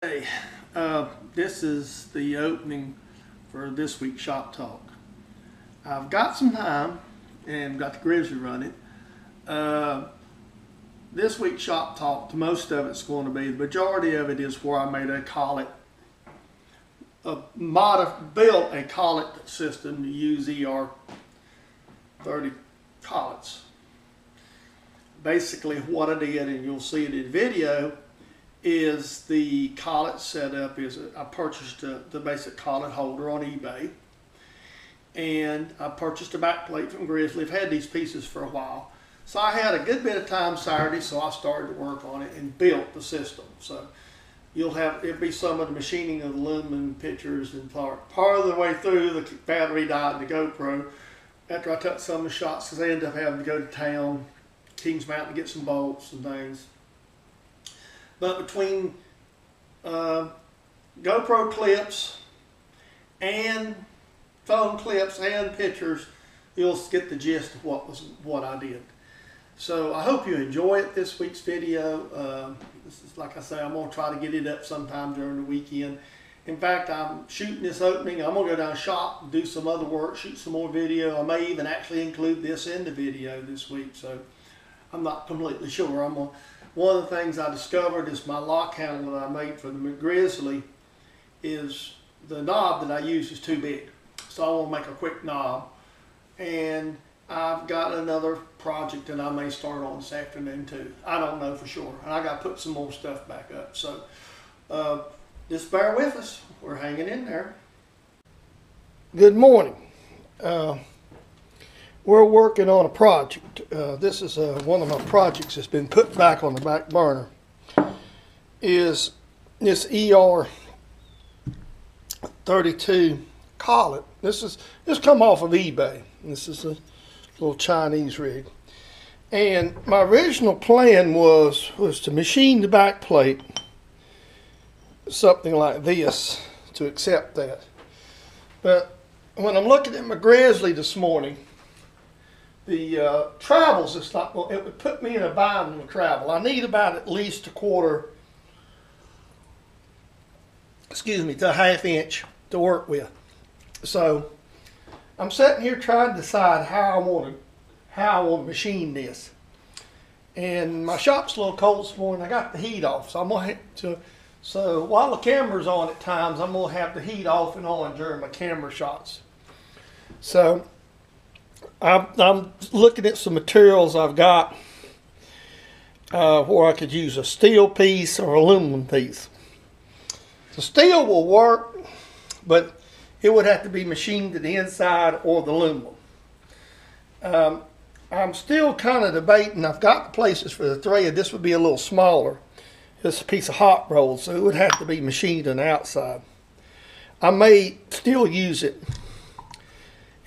Hey, this is the opening for this week's Shop Talk. I've got some time and got the Grizzly running. This week's Shop Talk, most of it's going to be, the majority of it is where I made a collet, built a collet system to use ER30 collets. Basically what I did, and you'll see it in video, is the collet setup is I purchased the basic collet holder on eBay, and I purchased a back plate from Grizzly. I've had these pieces for a while, so I had a good bit of time Saturday, so I started to work on it and built the system. So it'll be some of the machining of the aluminum pictures, and part of the way through the battery died in the GoPro after I took some of the shots, because I ended up having to go to town, Kings Mountain, to get some bolts and things. But between GoPro clips and phone clips and pictures, you'll get the gist of what I did. So I hope you enjoy it, this week's video. This is, like I say, I'm going to try to get it up sometime during the weekend. In fact, I'm shooting this opening. I'm going to go down shop and do some other work, shoot some more video. I may even actually include this in the video this week, so I'm not completely sure. One of the things I discovered is my lock handle that I made for the Grizzly is the knob that I use is too big. So I want to make a quick knob. And I've got another project that I may start on this afternoon too. I don't know for sure. And I got to put some more stuff back up. So just bear with us. We're hanging in there. Good morning. We're working on a project. This is one of my projects that's been put back on the back burner. Is this ER32 collet. This come off of eBay. This is a little Chinese rig. And my original plan was to machine the back plate, something like this, to accept that. But when I'm looking at my Grizzly this morning, the travels, it would put me in a bind with travel. I need about at least to a half inch to work with. So I'm sitting here trying to decide how I want to machine this. And my shop's a little cold this morning. I got the heat off, so I'm gonna have to. So while the camera's on at times, I'm gonna have the heat off and on during my camera shots. So I'm looking at some materials I've got where I could use a steel piece or aluminum piece. The steel will work, but it would have to be machined to the inside or the aluminum. I'm still kind of debating. I've got the places for the thread. This would be a little smaller. It's a piece of hot roll, so it would have to be machined on the outside. I may still use it.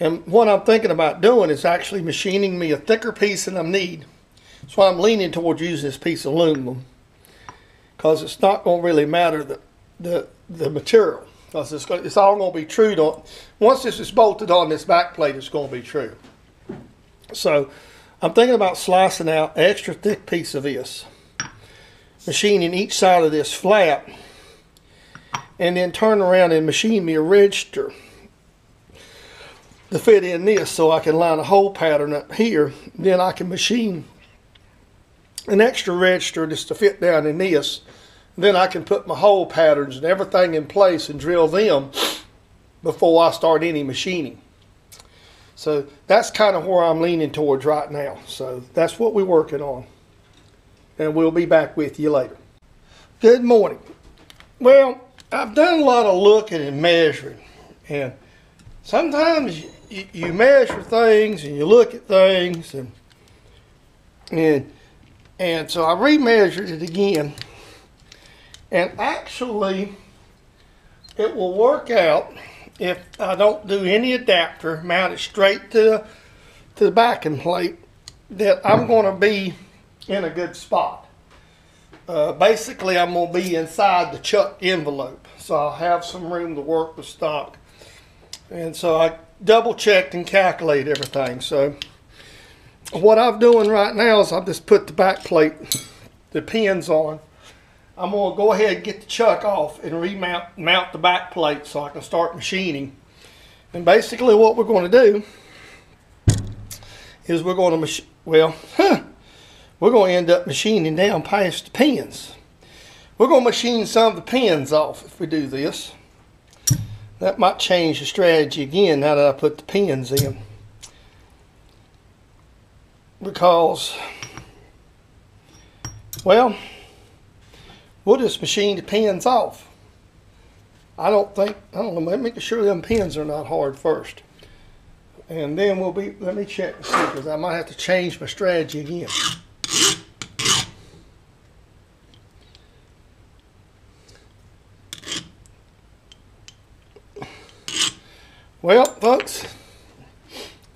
And what I'm thinking about doing is actually machining me a thicker piece than I need. So I'm leaning towards using this piece of aluminum, because it's not going to really matter the material, because it's all going to be true to, once this is bolted on this back plate, it's going to be true. So I'm thinking about slicing out an extra thick piece of this, machining each side of this flat, and then turn around and machine me a register to fit in this, so I can line a hole pattern up here. Then I can machine an extra register just to fit down in this. Then I can put my hole patterns and everything in place and drill them before I start any machining. So that's kind of where I'm leaning towards right now. So that's what we're working on, and we'll be back with you later. Good morning. Well, I've done a lot of looking and measuring, and sometimes you measure things and you look at things, and so I remeasured it again, and actually it will work out if I don't do any adapter, mount it straight to the backing plate, that I'm going to be in a good spot. Basically I'm going to be inside the chuck envelope, so I'll have some room to work with stock. And so I double checked and calculated everything. So what I'm doing right now is I've just put the back plate, the pins on, I'm going to go ahead and get the chuck off and mount the back plate so I can start machining. And basically what we're going to do is we're going to we're going to end up machining down past the pins. We're going to machine some of the pins off if we do this. That might change the strategy again now that I put the pins in. Because, well, we'll just machine the pins off. I don't know, make sure them pins are not hard first. And then let me check and see, because I might have to change my strategy again. Well, folks,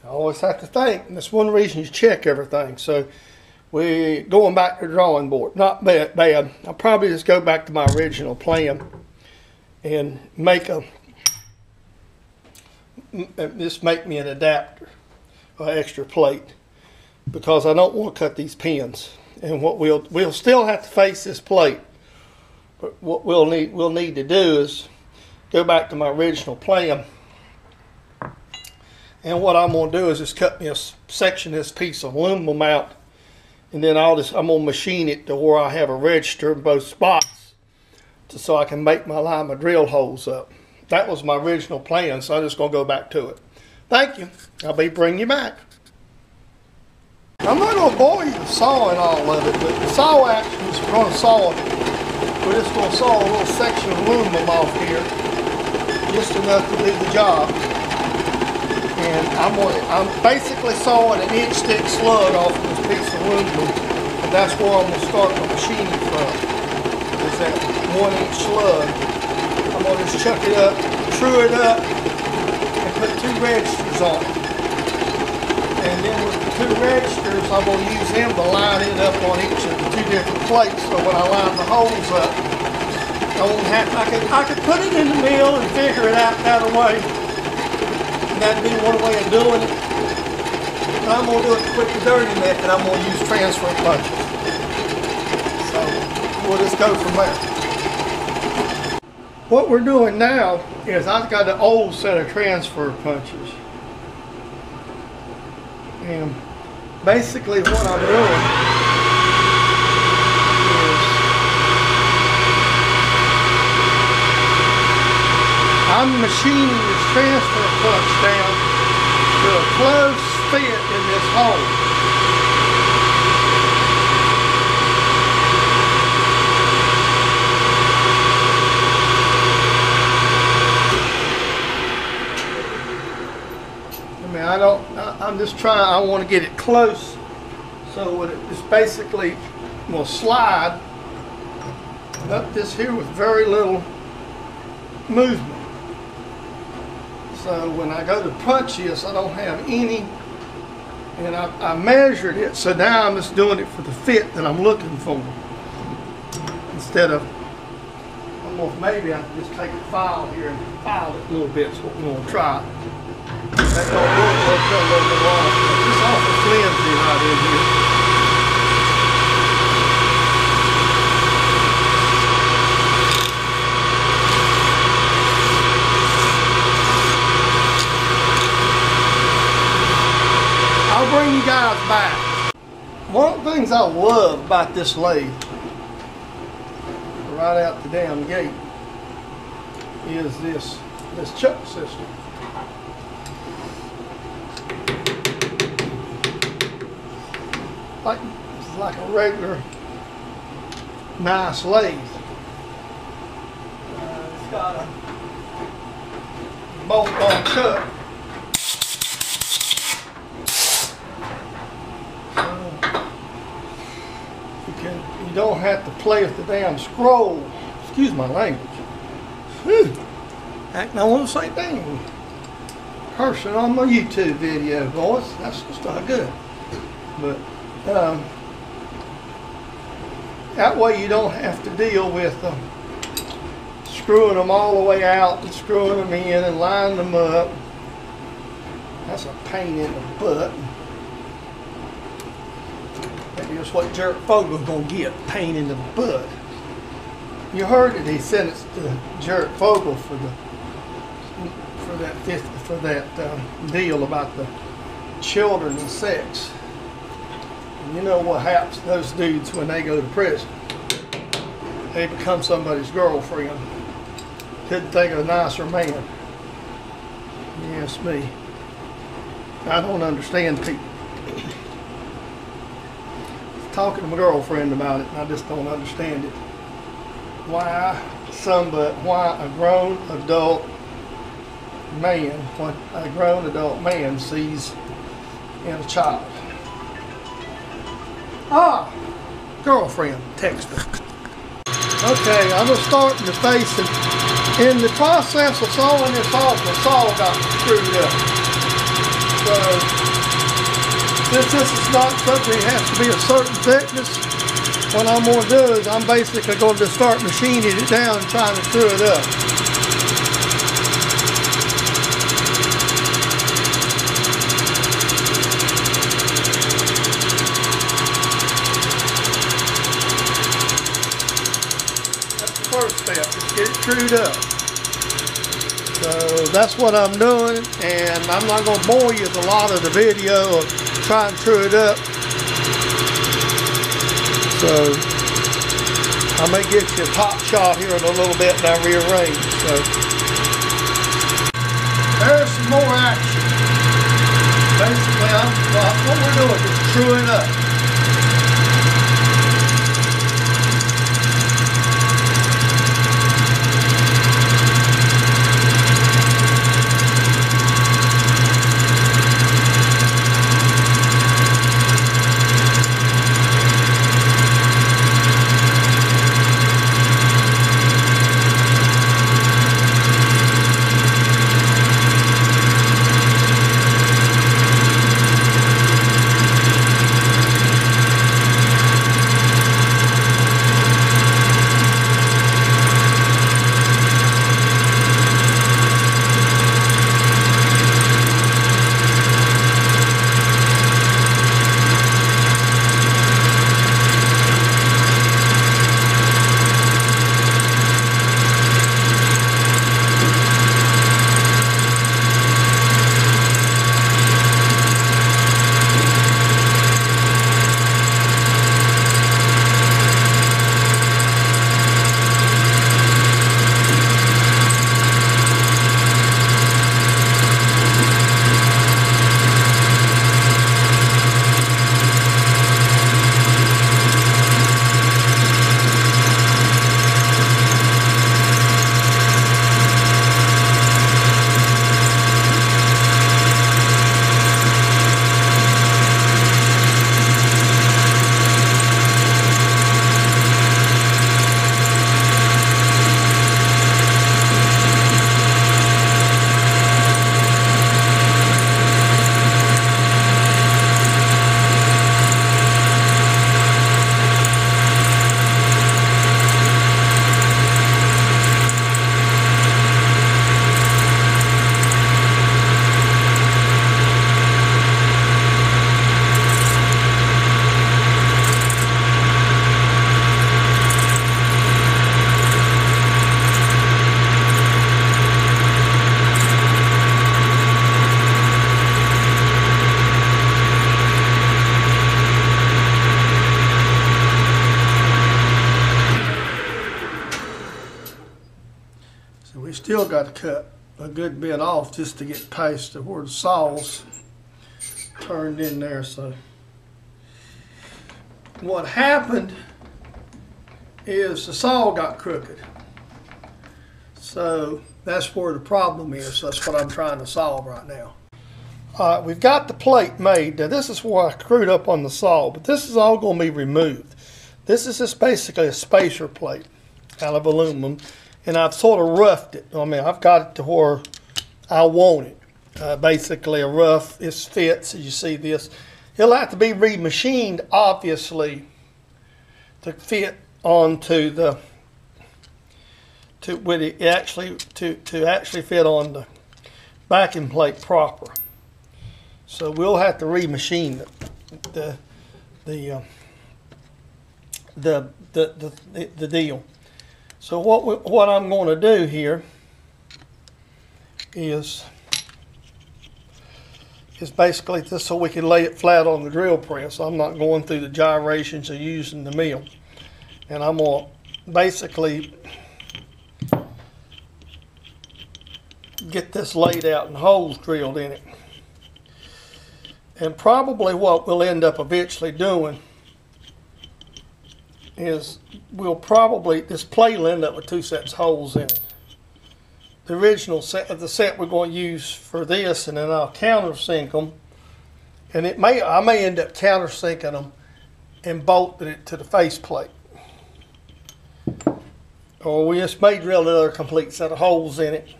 I always have to think, and that's one reason you check everything. So we're going back to the drawing board. Not bad. I'll probably just go back to my original plan and make me an adapter, an extra plate, because I don't want to cut these pins. And what we'll still have to face this plate, but what we'll need to do is go back to my original plan. And what I'm going to do is just cut me a section of this piece of aluminum out, and then I'm going to machine it to where I have a register in both spots, so I can line my drill holes up. That was my original plan, so I'm just going to go back to it. Thank you. I'll be bringing you back. I'm not going to bore you with sawing all of it, but the saw action is we're going to saw it. We're just going to saw a little section of aluminum off here, just enough to do the job. And I'm basically sawing an inch thick slug off of this piece of aluminum, and that's where I'm going to start my machining from. Is that 1 inch slug. I'm going to just chuck it up, true it up, and put 2 registers on it. And then with the 2 registers, I'm going to use them to line it up on each of the 2 different plates. So when I line the holes up, I could put it in the mill and figure it out that way. That'd be one way of doing it. But I'm going to do it the quick and dirty method. I'm going to use transfer punches. So we'll just go from there. What we're doing now is I've got an old set of transfer punches. And basically what I'm doing is I'm machining this transfer punch down to a close fit in this hole. I'm just trying, I want to get it close so it's basically will slide up this here with very little movement. So when I go to punch this, I don't have any, and I measured it, so now I'm just doing it for the fit that I'm looking for. Instead of, maybe I can just take a file here and file it a little bit, so we're going to try it. That don't work a little bit off. It's awful flimsy right in here. I'll bring you guys back. One of the things I love about this lathe, right out the damn gate, is this chuck system. It's like a regular nice lathe. It's got a bolt-on chuck. You don't have to play with the damn scroll. Excuse my language. Whew. Acting on the same thing. Cursing on my YouTube video, boys. That's just not good. But that way you don't have to deal with screwing them all the way out and screwing them in and lining them up. That's a pain in the butt. Maybe that's what Jerk Fogel's gonna get, pain in the butt. You heard it. He sentenced Jared Fogle for that deal about the children and sex. And you know what happens to those dudes when they go to prison? They become somebody's girlfriend. Couldn't think of a nicer man. Yes, me. I don't understand people. Talking to my girlfriend about it, and I just don't understand it. Why a grown adult man, what a grown adult man sees in a child. Ah, girlfriend, text me. Okay, I'm gonna start in the face, and in the process of sawing this off, the saw got screwed up. So, since this is not something that has to be a certain thickness, what I'm going to do is I'm basically going to start machining it down and trying to screw it up. That's the first step, is get it screwed up. So that's what I'm doing, and I'm not going to bore you with a lot of the video of trying to screw it up. So I may get you a top shot here in a little bit and I rearrange. So there's some more action. Basically, what we're doing is screwing up. We still got to cut a good bit off just to get past to where the saw's turned in there. So what happened is the saw got crooked. So that's where the problem is. That's what I'm trying to solve right now. All right, we've got the plate made. Now this is where I screwed up on the saw, but this is all going to be removed. This is just basically a spacer plate out of aluminum. And I've sort of roughed it. I mean, I've got it to where I want it. Basically, a rough, it fits, as you see this. It'll have to be remachined, obviously, to fit onto the, to actually fit on the backing plate proper. So we'll have to remachine the deal. So what I'm going to do here is basically just so we can lay it flat on the drill press. I'm not going through the gyrations of using the mill. And I'm going to basically get this laid out and holes drilled in it. And probably what we'll end up eventually doing is this plate will end up with 2 sets of holes in it. The original set of the set we're going to use for this, and then I'll countersink them, and I may end up countersinking them and bolting it to the faceplate, or we just may drill another complete set of holes in it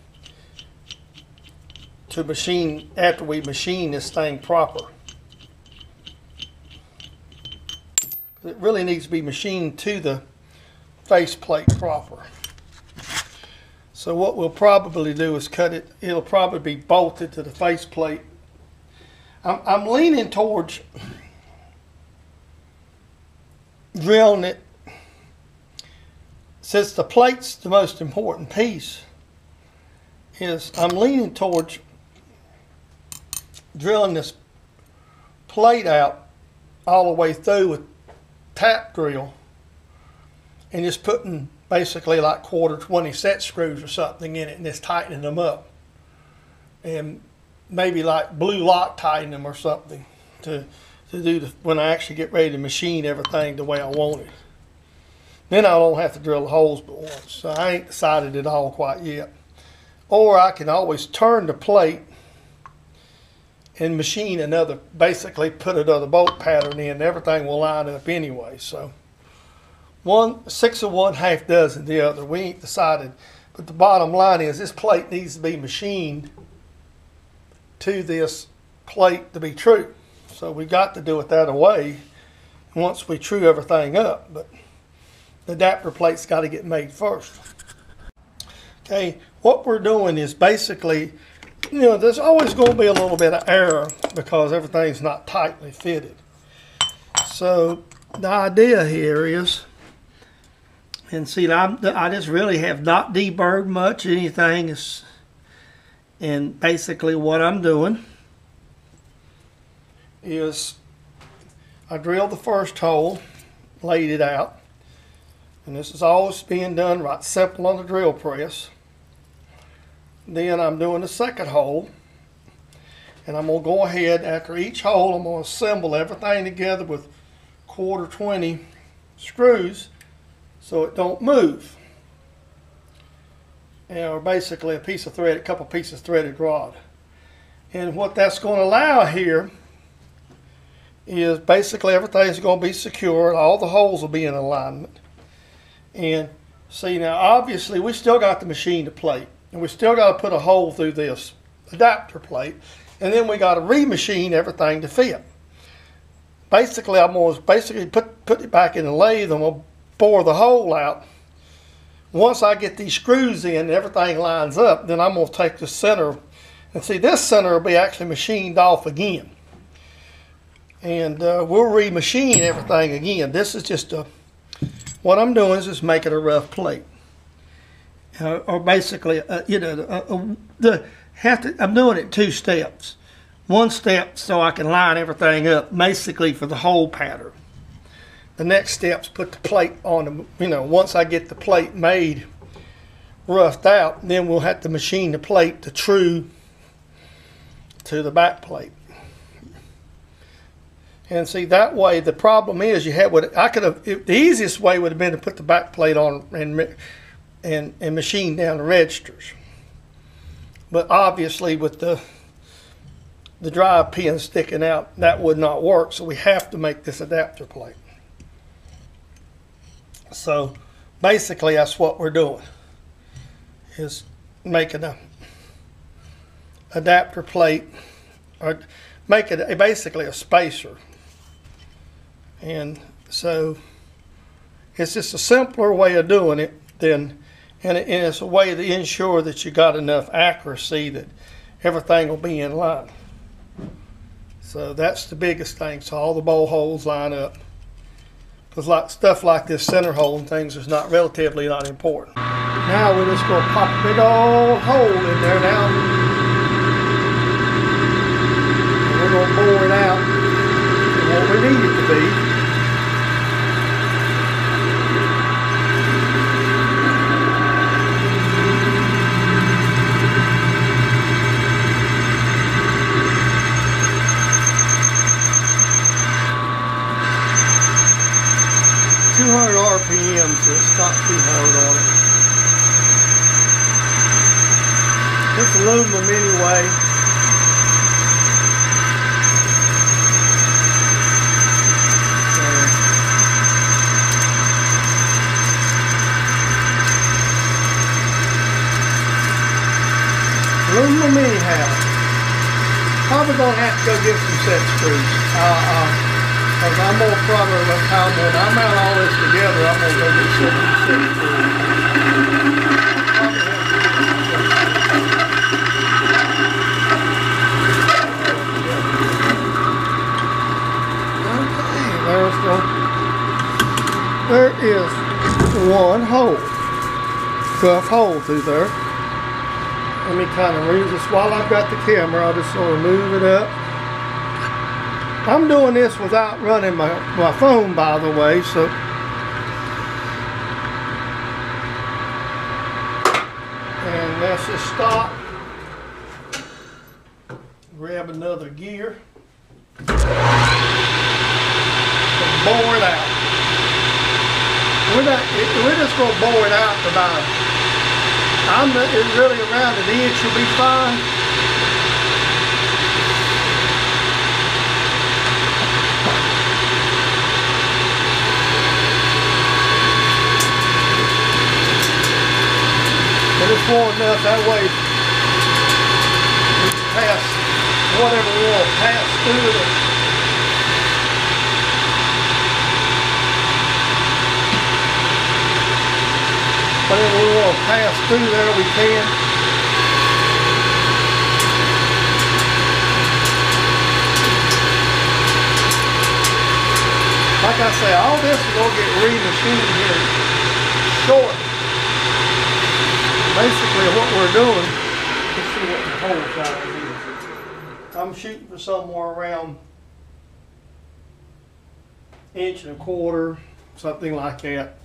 to machine after we machine this thing proper. It really needs to be machined to the faceplate proper. So what we'll probably do is cut it. It'll probably be bolted to the faceplate. I'm leaning towards drilling it, since the plate's the most important piece. I'm leaning towards drilling this plate out all the way through with tap drill and just putting basically like 1/4 set screws or something in it and just tightening them up, and maybe like blue Loctiting them or something to do when I actually get ready to machine everything the way I want it. Then I don't have to drill the holes but once. So I ain't decided it all quite yet. Or I can always turn the plate and machine basically put another bolt pattern in. Everything will line up anyway. So 6 of one, half dozen the other. We ain't decided. But the bottom line is this plate needs to be machined to this plate to be true. So we got to do it that way once we true everything up. But the adapter plate's got to get made first. Okay, what we're doing is basically, there's always going to be a little bit of error because everything's not tightly fitted. So the idea here is, and see, I just really have not deburred much anything. And basically what I'm doing is I drilled the first hole, laid it out, and this is always being done right simple on the drill press. Then I'm doing the second hole, and I'm going to go ahead after each hole. I'm going to assemble everything together with 1/4 screws so it don't move. Or basically a piece of thread, a couple pieces of threaded rod. And what that's going to allow here is basically everything's going to be secure. All the holes will be in alignment. And see, now obviously we still got to machine the plate. And we still got to put a hole through this adapter plate, and then we got to remachine everything to fit. Basically, I'm going to put it back in the lathe. I'm going to bore the hole out. Once I get these screws in and everything lines up, then I'm going to take the center, and see, this center will be actually machined off again. And we'll remachine everything again. This is just what I'm doing is just making a rough plate. Or basically, I'm doing it 2 steps. One step so I can line everything up, basically for the hole pattern. The next step's put the plate on the, once I get the plate made, roughed out, then we'll have to machine the plate to true to the back plate. And see, that way, the problem is the easiest way would have been to put the back plate on and machine down the registers. But obviously with the drive pin sticking out, that would not work, so we have to make this adapter plate. So basically that's what we're doing, is making a adapter plate, or make it basically a spacer. And so it's just a simpler way of doing it and it's a way to ensure that you got enough accuracy that everything will be in line. So that's the biggest thing. So all the bowl holes line up. Because like stuff like this center hole and things is not relatively not important. Now we're just going to pop a big old hole in there now. And we're going to bore it out to what we need it to be. 200 RPM, so it's not too hard on it. It's aluminum anyway. Aluminum anyhow. Probably gonna have to go get some set screws. Because I'm going to probably, when I mount all this together, I'm going to go get some set screws. Okay, there is one hole. Rough hole through there. Let me kind of move this while I've got the camera. I'll just sort of move it up. I'm doing this without running my phone, by the way, so. And let's just stop. Grab another gear. And bore it out. We're just going to bore it out to about, it's really around an inch will be fine. But it's more enough, that way we can pass whatever we want to pass through it. Whatever we want to pass through there, we can. Like I say, all this is going to get remachined here short. Basically what we're doing, let's see what the hole size is. I'm shooting for somewhere around 1.25 inches, something like that.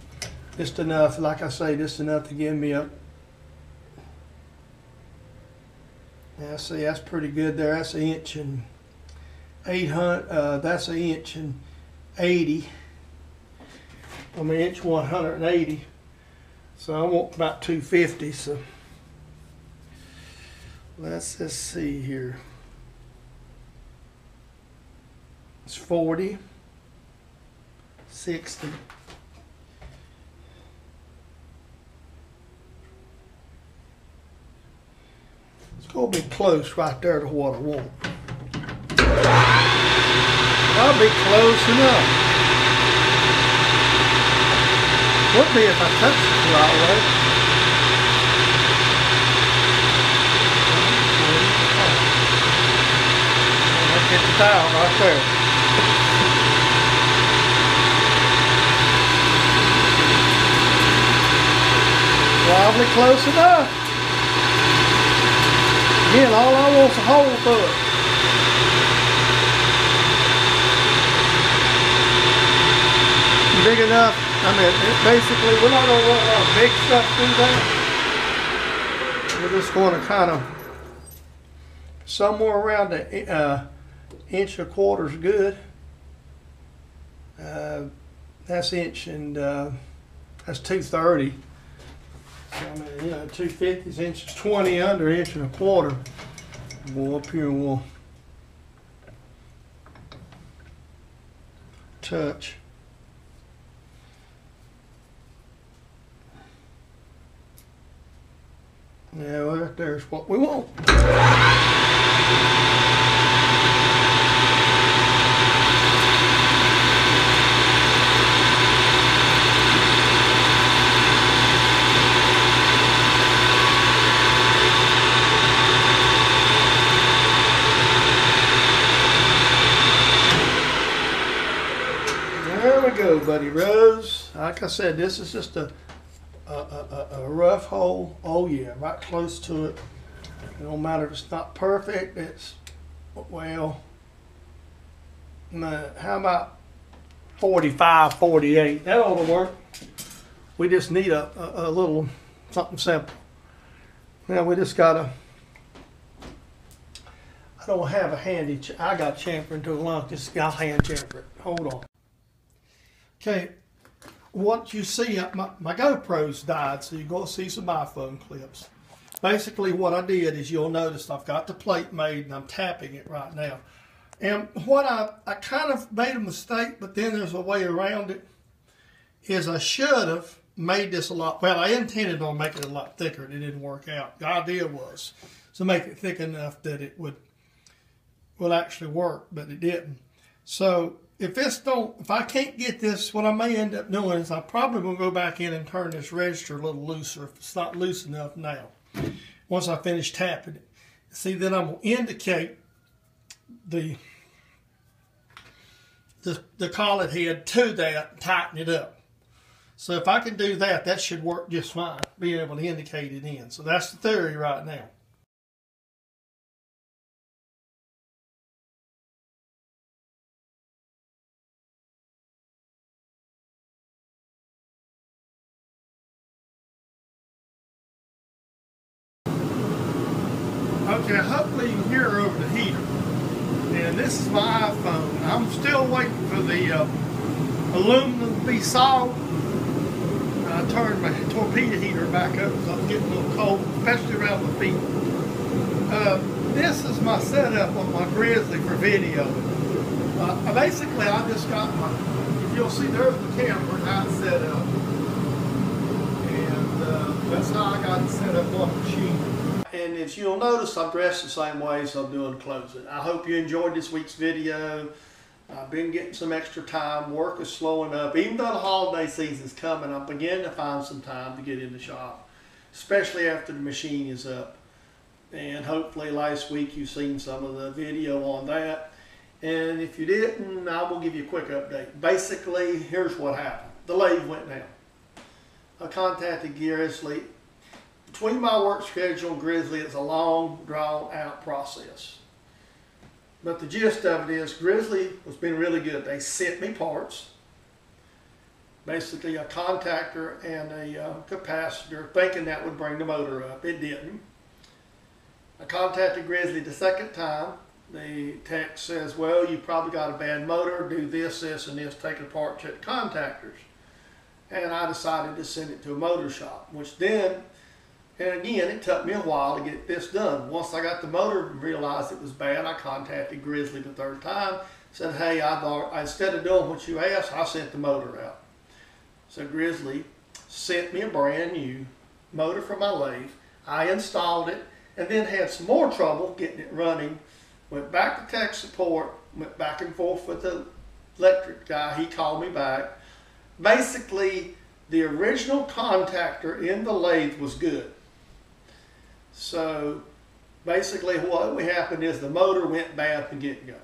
Just enough, like I say, just enough to give me a, yeah, see, that's pretty good there. That's 1.800, that's 1.80. I mean, it's 180. So I want about 250, so let's just see here. It's 40, 60. It's going to be close right there to what I want. I'll be close enough. Would be if I touched it the right way. Let's get the dial right there. Probably close enough. Again, all I want is a hole through it. Big enough. I mean, basically, we're not going to run a lot of big stuff through that. We're just going to kind of, somewhere around an 1.25 inches is good. That's inch and that's 230. So, I mean, you know, 250 is inches 20 under 1.25 inches. We'll up here and we'll touch. Yeah, well, right there's what we want. There we go, buddy Rose. Like I said, this is just a rough hole. Oh yeah, right close to it. It don't matter if it's not perfect. It's, well, how about 45, 48? That ought to work. We just need a little something simple. Now we just gotta, I don't have a handy, I got chamfering to a lump. Just I'll hand chamfer it. Hold on. Okay, what you see, my GoPro's died, so you're going to see some iPhone clips. Basically what I did is, you'll notice I've got the plate made and I'm tapping it right now. And what I kind of made a mistake, but then there's a way around it, is I should have made this a lot, well, I intended on making it a lot thicker and it didn't work out. The idea was to make it thick enough that it would actually work, but it didn't. So if I can't get this, what I may end up doing is I'm probably going to go back in and turn this register a little looser if it's not loose enough now. Once I finish tapping it. See, then I'm going to indicate the collet head to that and tighten it up. So if I can do that, that should work just fine, being able to indicate it in. So that's the theory right now. Okay, hopefully you can hear her over the heater. And this is my iPhone. I'm still waiting for the aluminum to be solved. I turned my torpedo heater back up because I'm getting a little cold, especially around my feet. This is my setup on my Grizzly for video. Basically, I just got my, if you'll see, there's the camera, how it's set up. And that's how I got it set up on the machine. And as you'll notice, I'm dressed the same way as I'm doing closing. I hope you enjoyed this week's video. I've been getting some extra time. Work is slowing up. Even though the holiday season's coming, I'm beginning to find some time to get in the shop, especially after the machine is up. And hopefully last week you've seen some of the video on that. And if you didn't, I will give you a quick update. Basically, here's what happened. The lathe went down. I contacted Grizzly. Between my work schedule and Grizzly, it's a long, drawn-out process. But the gist of it is, Grizzly has been really good. They sent me parts, basically a contactor and a capacitor, thinking that would bring the motor up. It didn't. I contacted Grizzly the second time. The tech says, well, you probably got a bad motor, do this, this, and this, take it apart, check the contactors. And I decided to send it to a motor shop, which then, and again, it took me a while to get this done. Once I got the motor and realized it was bad, I contacted Grizzly the third time, said, hey, instead of doing what you asked, I sent the motor out. So Grizzly sent me a brand new motor for my lathe. I installed it and then had some more trouble getting it running. Went back to tech support, went back and forth with the electric guy. He called me back. Basically, the original contactor in the lathe was good. So basically what happened is the motor went bad from get-go.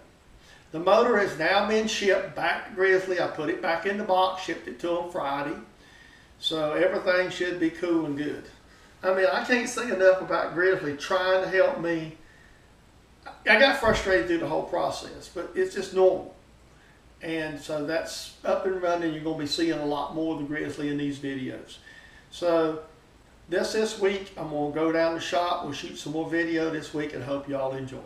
The motor has now been shipped back to Grizzly. I put it back in the box, shipped it to them Friday. So everything should be cool and good. I mean, I can't say enough about Grizzly trying to help me. I got frustrated through the whole process, but it's just normal. And so that's up and running. You're going to be seeing a lot more of the Grizzly in these videos. So this week, I'm going to go down the shop. We'll shoot some more video this week and hope y'all enjoy.